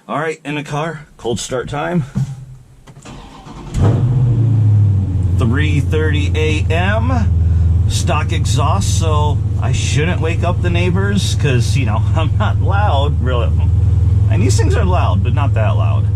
All right, in the car, cold start time. 3:30 a.m. Stock exhaust, so I shouldn't wake up the neighbors because, you know, I'm not loud, really. And these things are loud, but not that loud.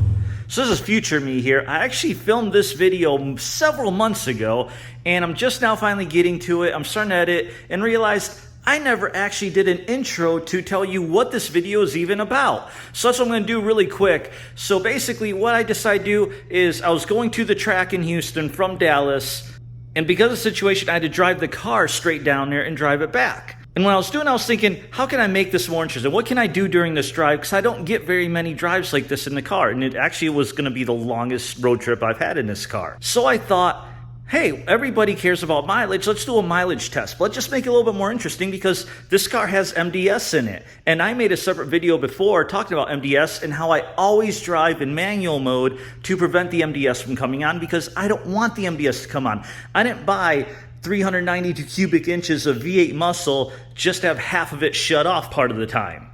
So this is future me here. I actually filmed this video several months ago, and I'm just now finally getting to it. I'm starting to edit and realized I never actually did an intro to tell you what this video is even about. So that's what I'm going to do really quick. So basically what I decided to do is I was going to the track in Houston from Dallas, and because of the situation, I had to drive the car straight down there and drive it back. And when I was doing it, I was thinking, how can I make this more interesting? What can I do during this drive? Because I don't get very many drives like this in the car. And it actually was going to be the longest road trip I've had in this car. So I thought, hey, everybody cares about mileage. Let's do a mileage test. But let's just make it a little bit more interesting because this car has MDS in it. And I made a separate video before talking about MDS and how I always drive in manual mode to prevent the MDS from coming on because I don't want the MDS to come on. I didn't buy 392 cubic inches of V8 muscle just to have half of it shut off part of the time.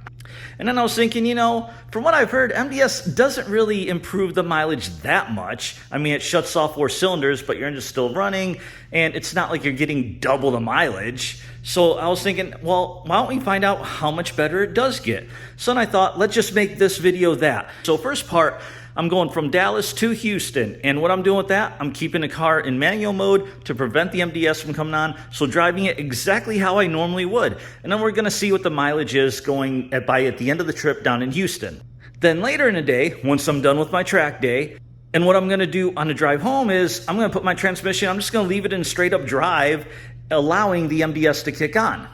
And then I was thinking, you know, from what I've heard, MDS doesn't really improve the mileage that much. I mean, it shuts off 4 cylinders, but your engine's still running, and it's not like you're getting double the mileage. So I was thinking, well, why don't we find out how much better it does get? So then I thought, let's just make this video that. So first part, I'm going from Dallas to Houston, and what I'm doing with that, I'm keeping the car in manual mode to prevent the MDS from coming on, so driving it exactly how I normally would. And then we're going to see what the mileage is going at the end of the trip down in Houston. Then later in the day, once I'm done with my track day, and what I'm going to do on the drive home is I'm going to put my transmission, I'm just going to leave it in straight up drive, allowing the MDS to kick on.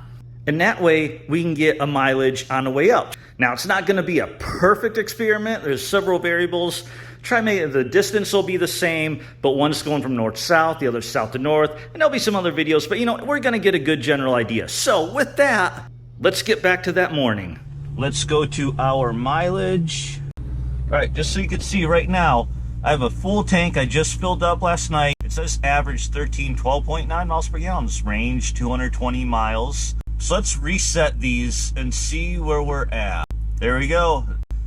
And that way we can get a mileage on the way up. Now, it's not going to be a perfect experiment. There's several variables. Try to make it, the distance will be the same, but one's going from north to south, the other's south to north, and there'll be some other videos, but you know, we're going to get a good general idea. So with that, let's get back to that morning. Let's go to our mileage. All right, just so you can see right now, I have a full tank I just filled up last night. It says average 12.9 miles per gallon. Range 220 miles. So let's reset these and see where we're at. There we go.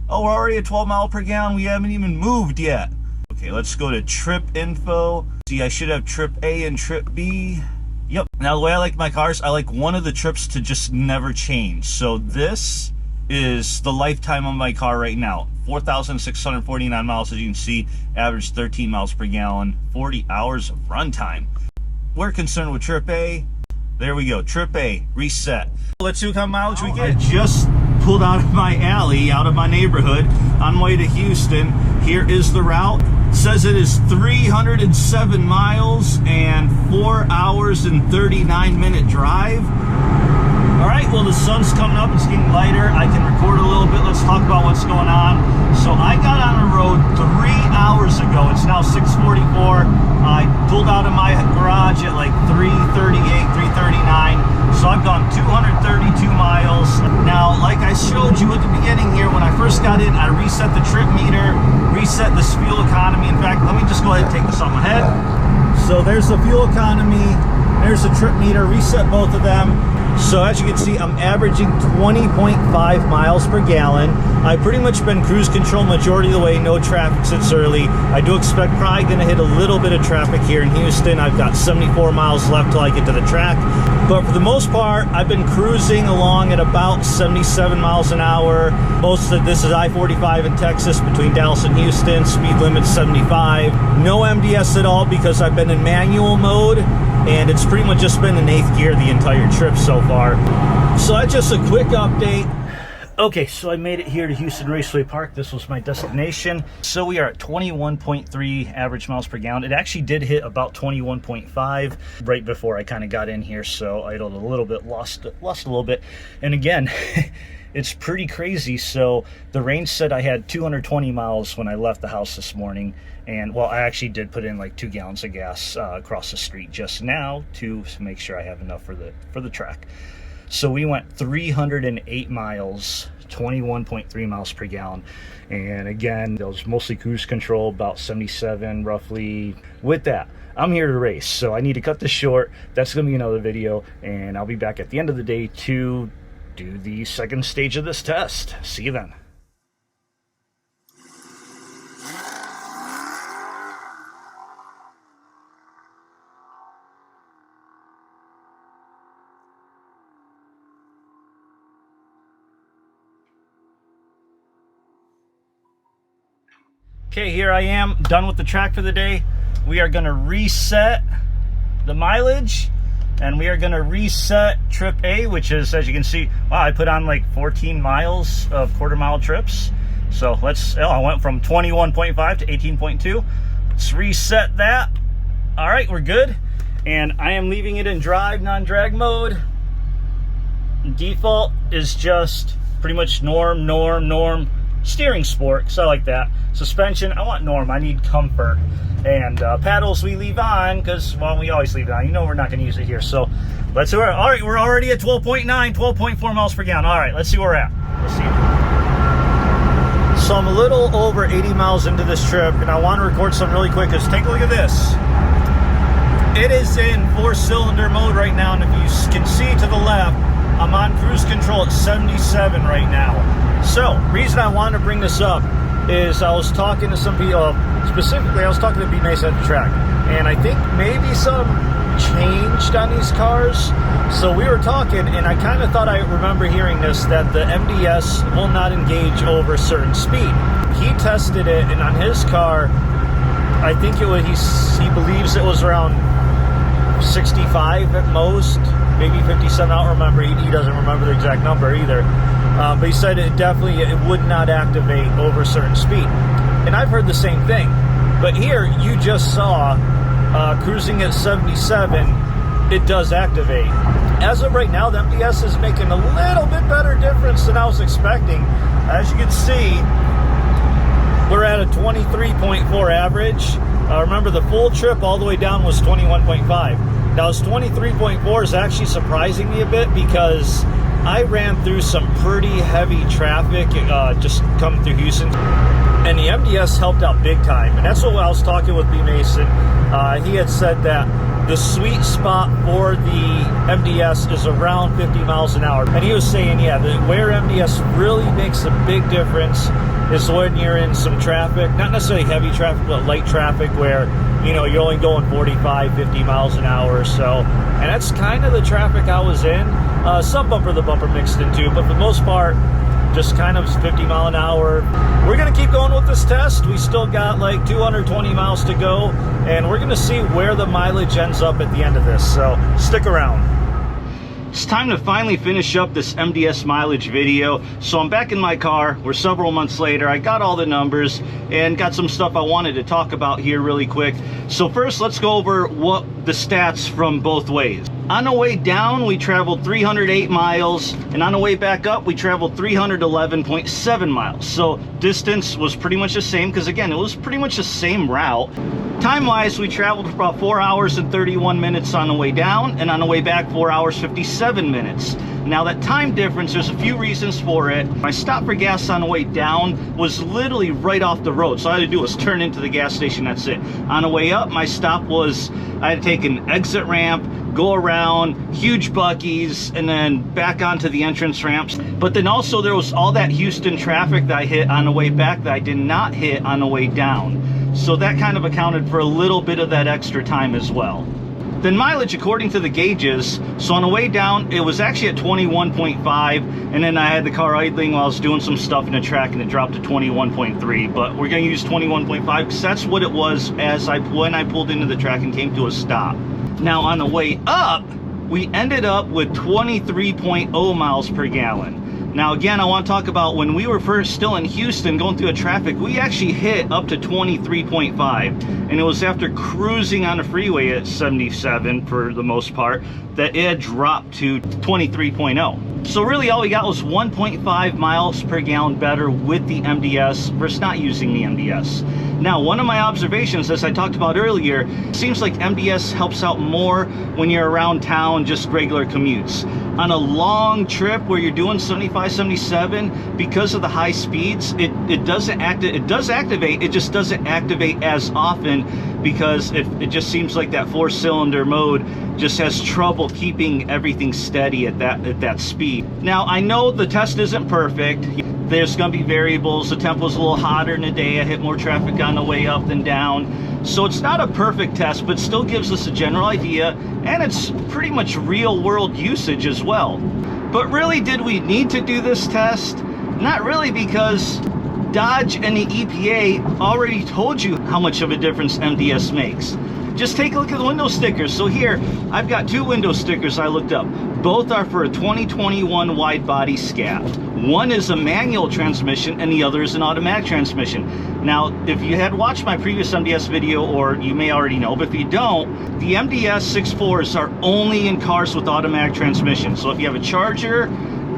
Oh, we're already at 12 miles per gallon. We haven't even moved yet. Okay, let's go to trip info. See, I should have trip A and trip B. Yep. Now, the way I like my cars, I like one of the trips to just never change. So this is the lifetime of my car right now. 4,649 miles, as you can see. Average 13 miles per gallon. 40 hours of runtime. We're concerned with trip A. There we go, trip A, reset. Let's see what kind of mileage we get. I just pulled out of my alley, out of my neighborhood, on my way to Houston. Here is the route. It says it is 307 miles and 4 hours and 39-minute drive. All right, well, the sun's coming up, it's getting lighter. I can record a little bit. Let's talk about what's going on. So I got on the road 3 hours ago. It's now 6:44. I pulled out of my garage at like 3:38, 3:39. So I've gone 232 miles. Now, like I showed you at the beginning here, when I first got in, I reset the trip meter, reset this fuel economy. In fact, let me just go ahead and take this off my head. So there's the fuel economy, there's the trip meter, reset both of them. So as you can see, I'm averaging 20.5 miles per gallon. I've pretty much been cruise control majority of the way, no traffic since early. I do expect probably going to hit a little bit of traffic here in Houston. I've got 74 miles left till I get to the track. But for the most part, I've been cruising along at about 77 miles an hour. Most of this is I-45 in Texas between Dallas and Houston. Speed limit 75. No MDS at all because I've been in manual mode. And it's pretty much just been in 8th gear the entire trip so far. So that's just a quick update. Okay, so I made it here to Houston Raceway Park. This was my destination. So we are at 21.3 average miles per gallon. It actually did hit about 21.5 right before I kind of got in here. So I idled a little bit, lost a little bit. And again, it's pretty crazy. So the range said I had 220 miles when I left the house this morning. And well, I actually did put in like 2 gallons of gas across the street just now to make sure I have enough for the track. So we went 308 miles, 21.3 miles per gallon. And again, that was mostly cruise control, about 77 roughly. With that, I'm here to race, so I need to cut this short. That's gonna be another video, and I'll be back at the end of the day to do the second stage of this test. See you then. Okay, here I am, done with the track for the day. We are gonna reset the mileage, and we are gonna reset trip A, which is, as you can see, wow, I put on like 14 miles of quarter-mile trips. So I went from 21.5 to 18.2. Let's reset that. All right, we're good. And I am leaving it in drive, non-drag mode. Default is just pretty much norm. Steering sport, because I like that. Suspension, I want norm, I need comfort. And paddles we leave on, because, well, we always leave it on. You know we're not going to use it here. So let's see where, all right, we're already at 12.9, 12.4 miles per gallon. All right, let's see where we're at. Let's see. So I'm a little over 80 miles into this trip, and I want to record something really quick, because take a look at this. It is in 4-cylinder mode right now, and if you can see to the left, I'm on cruise control at 77 right now. So, reason I wanted to bring this up is I was talking to some people, specifically I was talking to B Mason at the track, and I think maybe some changed on these cars. So we were talking, and I kind of thought I remember hearing this, that the MDS will not engage over a certain speed. He tested it, and on his car, I think it was, he believes it was around 65 at most, maybe 57, I don't remember. He doesn't remember the exact number either. But he said it would not activate over a certain speed. And I've heard the same thing. But here, you just saw cruising at 77, it does activate. As of right now, the MDS is making a little bit better difference than I was expecting. As you can see, we're at a 23.4 average. Remember, the full trip all the way down was 21.5. Now, this 23.4 is actually surprising me a bit, because I ran through some pretty heavy traffic just coming through Houston, and the MDS helped out big time. And that's what I was talking with B Mason. He had said that the sweet spot for the MDS is around 50 miles an hour. And he was saying, yeah, where MDS really makes a big difference is when you're in some traffic, not necessarily heavy traffic, but light traffic where, you know, you're only going 45, 50 miles an hour or so. And that's kind of the traffic I was in. Some bumper-to-bumper mixed in too, but for the most part, just kind of 50 mile an hour. We're going to keep going with this test. We still got like 220 miles to go, and we're going to see where the mileage ends up at the end of this. So stick around. It's time to finally finish up this MDS mileage video. So I'm back in my car. We're several months later. I got all the numbers and got some stuff I wanted to talk about here really quick. So first, let's go over what the stats from both ways. On the way down, we traveled 308 miles, and on the way back up, we traveled 311.7 miles. So distance was pretty much the same, because again, it was pretty much the same route. Time-wise, we traveled for about 4 hours and 31 minutes on the way down, and on the way back, 4 hours, 57 minutes. Now that time difference, there's a few reasons for it. My stop for gas on the way down was literally right off the road. So all I had to do was turn into the gas station, that's it. On the way up, my stop was, I had to take an exit ramp, go around, huge Buc-ee's, and then back onto the entrance ramps. But then also there was all that Houston traffic that I hit on the way back that I did not hit on the way down. So that kind of accounted for a little bit of that extra time as well. Then mileage according to the gauges, so on the way down it was actually at 21.5, and then I had the car idling while I was doing some stuff in the track, and it dropped to 21.3, but we're going to use 21.5 because that's what it was when I pulled into the track and came to a stop. Now on the way up, we ended up with 23.0 miles per gallon. Now again, I want to talk about when we were first still in Houston going through the traffic, we actually hit up to 23.5, and it was after cruising on the freeway at 77 for the most part that it had dropped to 23.0. So really all we got was 1.5 miles per gallon better with the MDS versus not using the MDS. Now, one of my observations, as I talked about earlier, seems like MDS helps out more when you're around town, just regular commutes. On a long trip where you're doing 75, 77, because of the high speeds, it does activate, it just doesn't activate as often, because it just seems like that 4-cylinder mode just has trouble keeping everything steady at that speed. Now, I know the test isn't perfect. There's going to be variables. The tempo's a little hotter in the day. I hit more traffic on the way up than down. So it's not a perfect test, but still gives us a general idea, and it's pretty much real world usage as well. But really, did we need to do this test? Not really, because Dodge and the EPA already told you how much of a difference MDS makes. Just take a look at the window stickers. So here, I've got 2 window stickers I looked up. Both are for a 2021 wide body Scat. One is a manual transmission and the other is an automatic transmission. Now, if you had watched my previous MDS video, or you may already know, but if you don't, the MDS 6.4s are only in cars with automatic transmission. So if you have a Charger,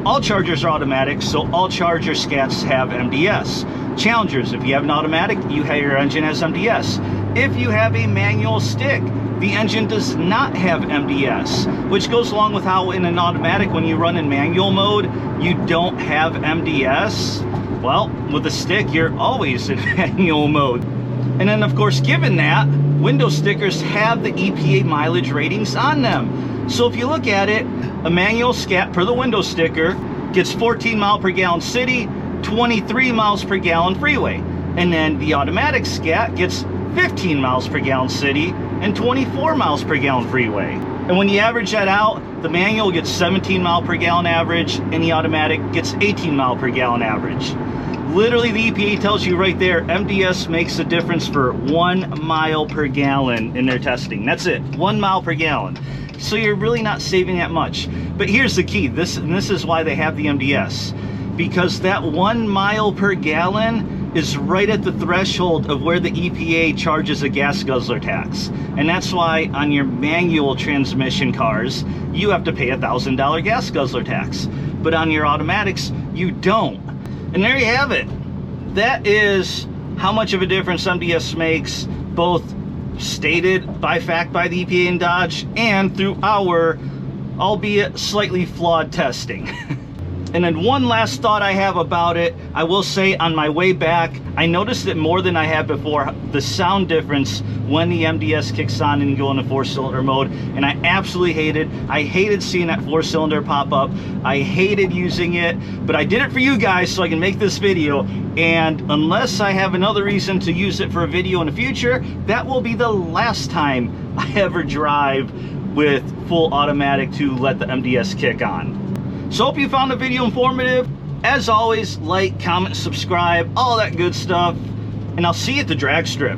all Chargers are automatic, so all Charger Scats have MDS. Challengers, if you have an automatic, your engine has MDS. If you have a manual stick, the engine does not have MDS, which goes along with how in an automatic, when you run in manual mode, you don't have MDS. Well, with a stick, you're always in manual mode. And then, of course, given that, window stickers have the EPA mileage ratings on them. So if you look at it, a manual Scat per the window sticker gets 14 miles per gallon city, 23 miles per gallon freeway. And then the automatic Scat gets 15 miles per gallon city and 24 miles per gallon freeway. And when you average that out, the manual gets 17 mile per gallon average and the automatic gets 18 mile per gallon average. Literally, the EPA tells you right there, MDS makes a difference for 1 mile per gallon in their testing. That's it, 1 mile per gallon. So you're really not saving that much. But here's the key, this is why they have the MDS. Because that 1 mile per gallon is right at the threshold of where the EPA charges a gas guzzler tax. And that's why on your manual transmission cars, you have to pay a $1,000 gas guzzler tax. But on your automatics, you don't. And there you have it. That is how much of a difference MDS makes, both stated by fact by the EPA and Dodge, and through our, albeit slightly flawed, testing. And then one last thought I have about it, I will say on my way back, I noticed it more than I had before, the sound difference when the MDS kicks on and you go into 4-cylinder mode, and I absolutely hate it. I hated seeing that 4-cylinder pop up. I hated using it, but I did it for you guys so I can make this video, and unless I have another reason to use it for a video in the future, that will be the last time I ever drive with full automatic to let the MDS kick on. So hope you found the video informative. As always, like, comment, subscribe, all that good stuff. And I'll see you at the drag strip.